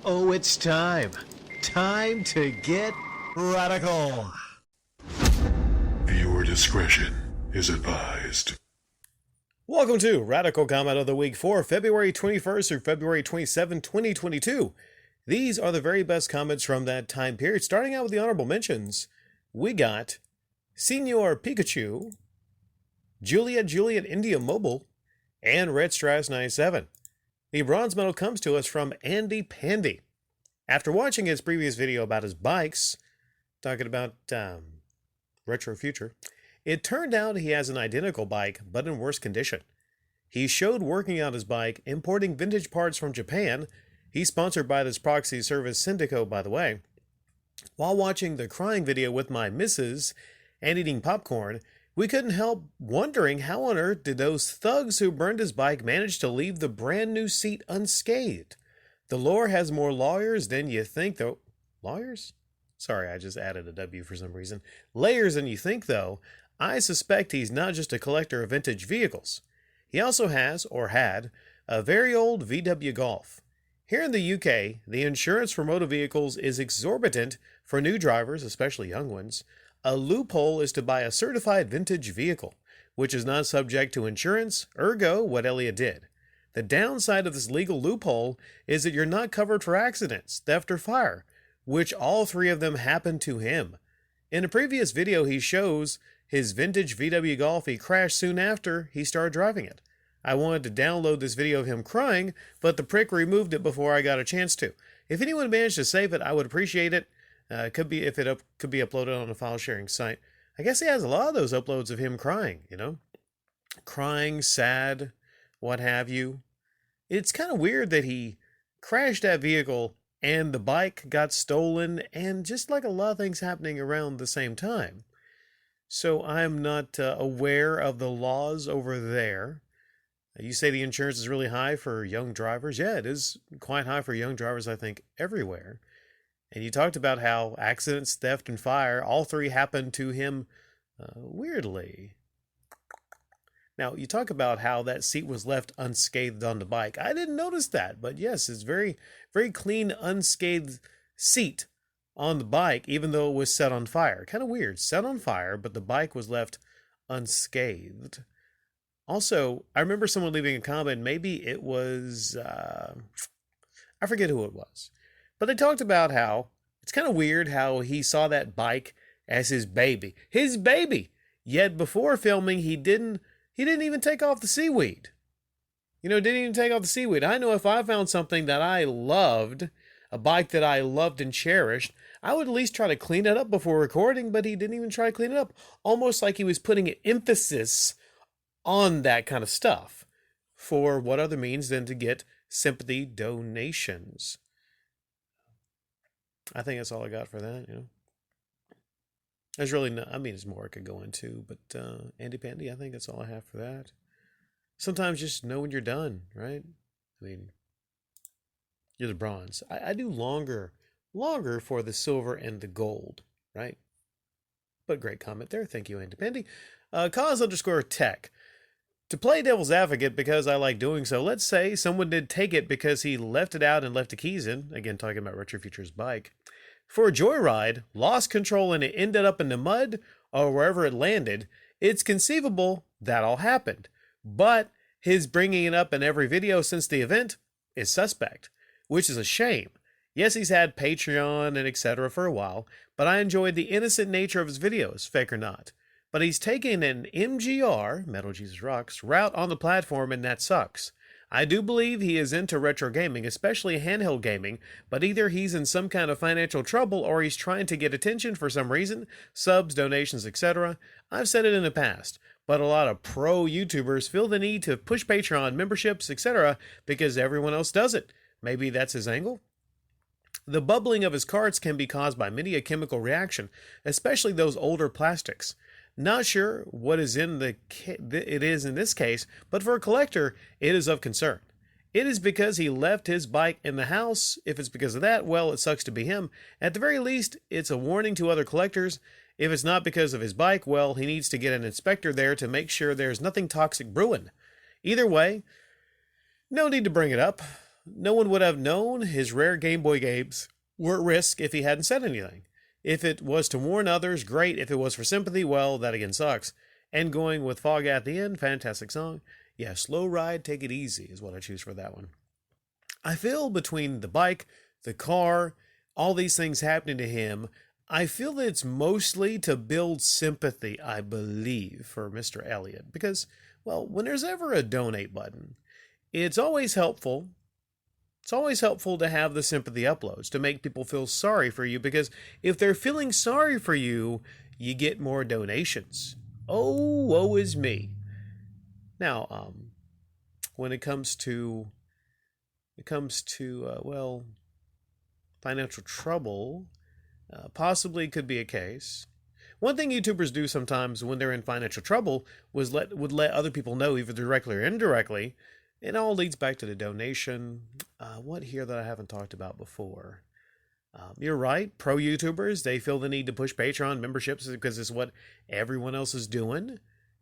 Oh, it's time. Time to get radical. Viewer discretion is advised. Welcome to Radical Comment of the Week for February 21st through February 27, 2022. These are the very best comments from that time period. Starting out with the honorable mentions, we got Senior Pikachu, Juliet India Mobile, and Red Strass 97. The bronze medal comes to us from Andy Pandy. After watching his previous video about his bikes, talking about Retro Future, it turned out he has an identical bike, but in worse condition. He showed working out his bike, importing vintage parts from Japan. He's sponsored by this proxy service Syndico, by the way. While watching the crying video with my missus and eating popcorn, we couldn't help wondering how on earth did those thugs who burned his bike manage to leave the brand new seat unscathed. The lore has more lawyers than you think, though. Lawyers? Sorry, I just added a W for some reason. Layers than you think, though. I suspect he's not just a collector of vintage vehicles. He also has, or had, a very old VW Golf. Here in the UK, the insurance for motor vehicles is exorbitant for new drivers, especially young ones. A loophole is to buy a certified vintage vehicle, which is not subject to insurance, ergo what Elliot did. The downside of this legal loophole is that you're not covered for accidents, theft, or fire, which all three of them happened to him. In a previous video, he shows his vintage VW Golf he crashed soon after he started driving it. I wanted to download this video of him crying, but the prick removed it before I got a chance to. If anyone managed to save it, I would appreciate it. Could be uploaded on a file sharing site. I guess he has a lot of those uploads of him crying, crying, sad, what have you. It's kind of weird that he crashed that vehicle and the bike got stolen, and just like a lot of things happening around the same time. So I'm not aware of the laws over there. You say the insurance is really high for young drivers. Yeah, it is quite high for young drivers, I think, everywhere. And you talked about how accidents, theft, and fire, all three happened to him weirdly. Now, you talk about how that seat was left unscathed on the bike. I didn't notice that, but yes, it's very, very clean, unscathed seat on the bike, even though it was set on fire. Kind of weird. Set on fire, but the bike was left unscathed. Also, I remember someone leaving a comment, maybe it was, I forget who it was. But they talked about how it's kind of weird how he saw that bike as his baby. His baby! Yet before filming, he didn't even take off the seaweed. Didn't even take off the seaweed. I know if I found something that I loved, a bike that I loved and cherished, I would at least try to clean it up before recording, but he didn't even try to clean it up. Almost like he was putting an emphasis on that kind of stuff. For what other means than to get sympathy donations. I think that's all I got for that, There's really no, there's more I could go into, but Andy Pandy, I think that's all I have for that. Sometimes just know when you're done, right? You're the bronze. I do longer for the silver and the gold, right? But great comment there. Thank you, Andy Pandy. Cause_tech. To play devil's advocate, because I like doing so, let's say someone did take it because he left it out and left the keys in. Again, talking about Retro Future's bike. For a joyride, lost control and it ended up in the mud or wherever it landed. It's conceivable that all happened. But his bringing it up in every video since the event is suspect, which is a shame. Yes, he's had Patreon and etc. for a while, but I enjoyed the innocent nature of his videos, fake or not. But he's taken an MGR, Metal Jesus Rocks, route on the platform, and that sucks. I do believe he is into retro gaming, especially handheld gaming, but either he's in some kind of financial trouble or he's trying to get attention for some reason, subs, donations, etc. I've said it in the past, but a lot of pro YouTubers feel the need to push Patreon memberships, etc. because everyone else does it. Maybe that's his angle? The bubbling of his carts can be caused by many a chemical reaction, especially those older plastics. Not sure what it is in this case, but for a collector, it is of concern. It is because he left his bike in the house. If it's because of that, well, it sucks to be him. At the very least, it's a warning to other collectors. If it's not because of his bike, well, he needs to get an inspector there to make sure there's nothing toxic brewing. Either way, no need to bring it up. No one would have known his rare Game Boy games were at risk if he hadn't said anything. If it was to warn others, great. If it was for sympathy, well, that again sucks. And going with Fog at the end, fantastic song. Yeah, Slow Ride, Take It Easy is what I choose for that one. I feel between the bike, the car, all these things happening to him, I feel that it's mostly to build sympathy, I believe, for Mr. Elliott. Because, well, when there's ever a donate button, it's always helpful. It's always helpful to have the sympathy uploads to make people feel sorry for you, because if they're feeling sorry for you, you get more donations. Oh, woe is me. Now, when it comes to well, financial trouble, possibly could be a case. One thing YouTubers do sometimes when they're in financial trouble would let other people know, either directly or indirectly. It all leads back to the donation. What here that I haven't talked about before? You're right. Pro YouTubers, they feel the need to push Patreon memberships because it's what everyone else is doing.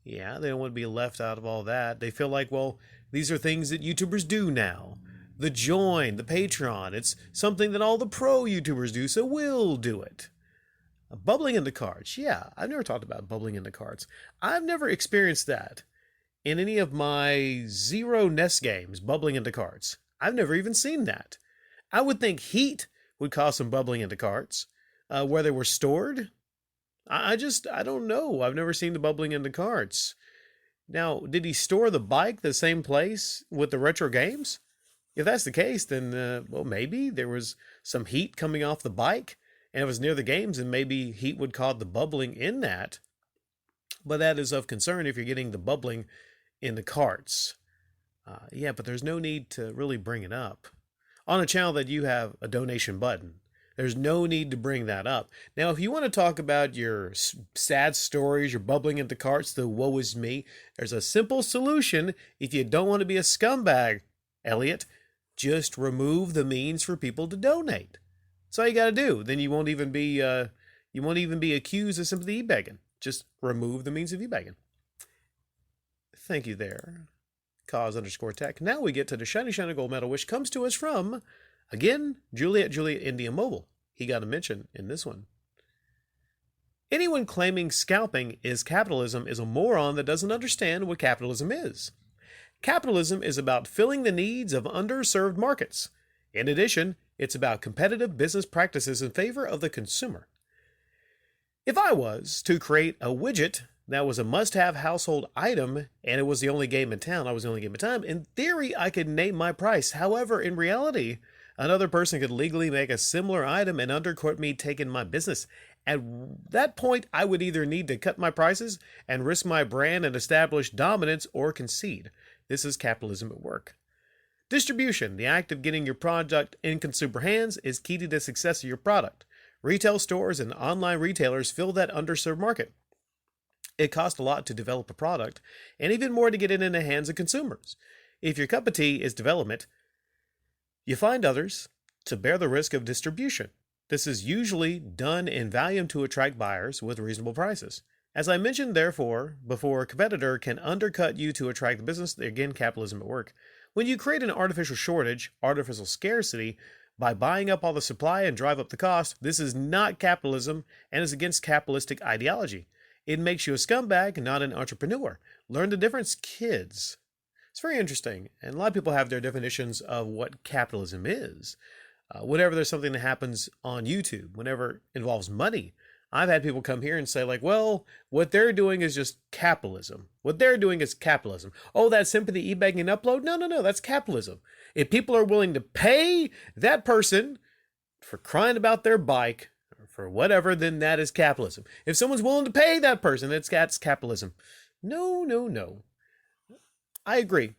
Yeah, they don't want to be left out of all that. They feel like, well, these are things that YouTubers do now. The join, the Patreon, it's something that all the pro YouTubers do, so we'll do it. Bubbling into cards. Yeah, I've never talked about bubbling into cards. I've never experienced that in any of my Zero Nest games, bubbling into cards. I've never even seen that. I would think heat would cause some bubbling into cards, where they were stored. I don't know. I've never seen the bubbling into cards. Now, did he store the bike the same place with the retro games? If that's the case, then, well, maybe there was some heat coming off the bike, and it was near the games, and maybe heat would cause the bubbling in that. But that is of concern if you're getting the bubbling in the carts. Yeah, but there's no need to really bring it up. On a channel that you have a donation button, there's no need to bring that up. Now, if you want to talk about your sad stories, your bubbling into carts, the woe is me, there's a simple solution if you don't want to be a scumbag, Elliot. Just remove the means for people to donate. That's all you got to do. Then you won't even be accused of simply e-begging. Just remove the means of e-begging. Thank you there, cause_tech. Now we get to the shiny gold medal, which comes to us from, again, Juliet India Mobile. He got a mention in this one. Anyone claiming scalping is capitalism is a moron that doesn't understand what capitalism is. Capitalism is about filling the needs of underserved markets. In addition, it's about competitive business practices in favor of the consumer. If I was to create a widget that was a must-have household item and it was the only game in town, in theory, I could name my price. However, in reality, another person could legally make a similar item and undercut me taking my business. At that point, I would either need to cut my prices and risk my brand and establish dominance or concede. This is capitalism at work. Distribution, the act of getting your product in consumer hands, is key to the success of your product. Retail stores and online retailers fill that underserved market. It costs a lot to develop a product, and even more to get it in the hands of consumers. If your cup of tea is development, you find others to bear the risk of distribution. This is usually done in volume to attract buyers with reasonable prices. As I mentioned, therefore, before a competitor can undercut you to attract the business, again, capitalism at work. When you create an artificial shortage, artificial scarcity, by buying up all the supply and drive up the cost, this is not capitalism and is against capitalistic ideology. It makes you a scumbag, not an entrepreneur. Learn the difference, kids. It's very interesting, and a lot of people have their definitions of what capitalism is. Whenever there's something that happens on YouTube, whenever it involves money, I've had people come here and say, like, well, what they're doing is just capitalism. What they're doing is capitalism. Oh, that sympathy e-begging upload? No, that's capitalism. If people are willing to pay that person for crying about their bike, or for whatever, then that is capitalism. If someone's willing to pay that person, that's capitalism. No. I agree.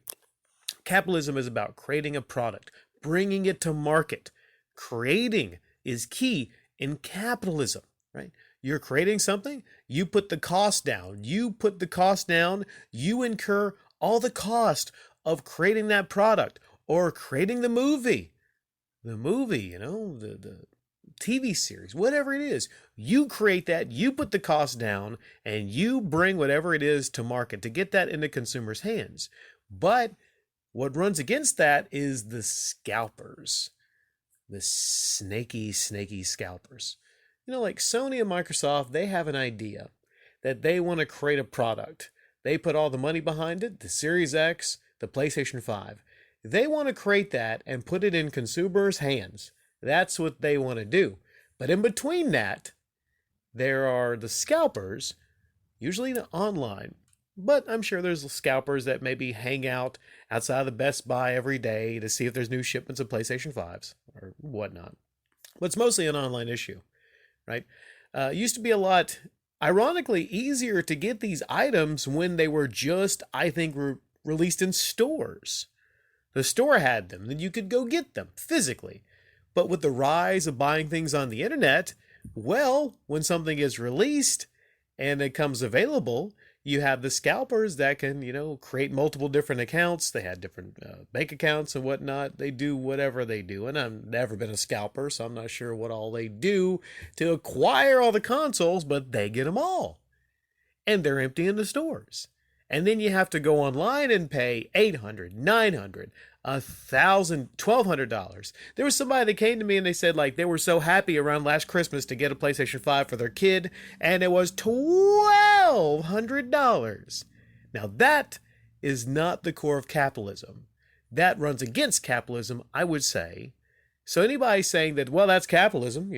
Capitalism is about creating a product, bringing it to market. Creating is key in capitalism, right? You're creating something, you put the cost down. You incur all the cost of creating that product or creating the movie, the TV series, whatever it is. You create that, you put the cost down, and you bring whatever it is to market to get that into consumers' hands. But What runs against that is the scalpers, the snaky, snaky scalpers. Like Sony and Microsoft, they have an idea that they want to create a product. They put all the money behind it, the Series X, the PlayStation 5. They want to create that and put it in consumers' hands. That's what they want to do. But in between that, there are the scalpers, usually online. But I'm sure there's scalpers that maybe hang out outside of the Best Buy every day to see if there's new shipments of PlayStation 5s or whatnot. But it's mostly an online issue, right? It used to be a lot, ironically, easier to get these items when they were just, I think, released in stores. The store had them, then you could go get them physically. But with the rise of buying things on the internet, well, when something is released and it comes available, you have the scalpers that can, create multiple different accounts. They had different bank accounts and whatnot. They do whatever they do. And I've never been a scalper, so I'm not sure what all they do to acquire all the consoles, but they get them all. And they're empty in the stores. And then you have to go online and pay $800, $900, $1,000, $1,200. There was somebody that came to me and they said they were so happy around last Christmas to get a PlayStation 5 for their kid, and it was $1,200. Now that is not the core of capitalism. That runs against capitalism, I would say. So anybody saying that, well, that's capitalism,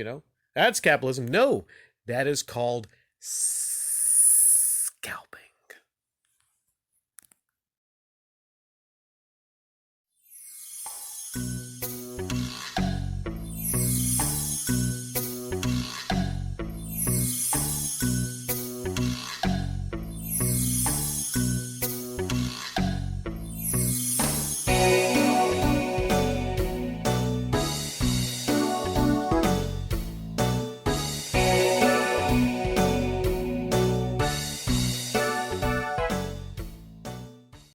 that's capitalism. No, that is called scalping.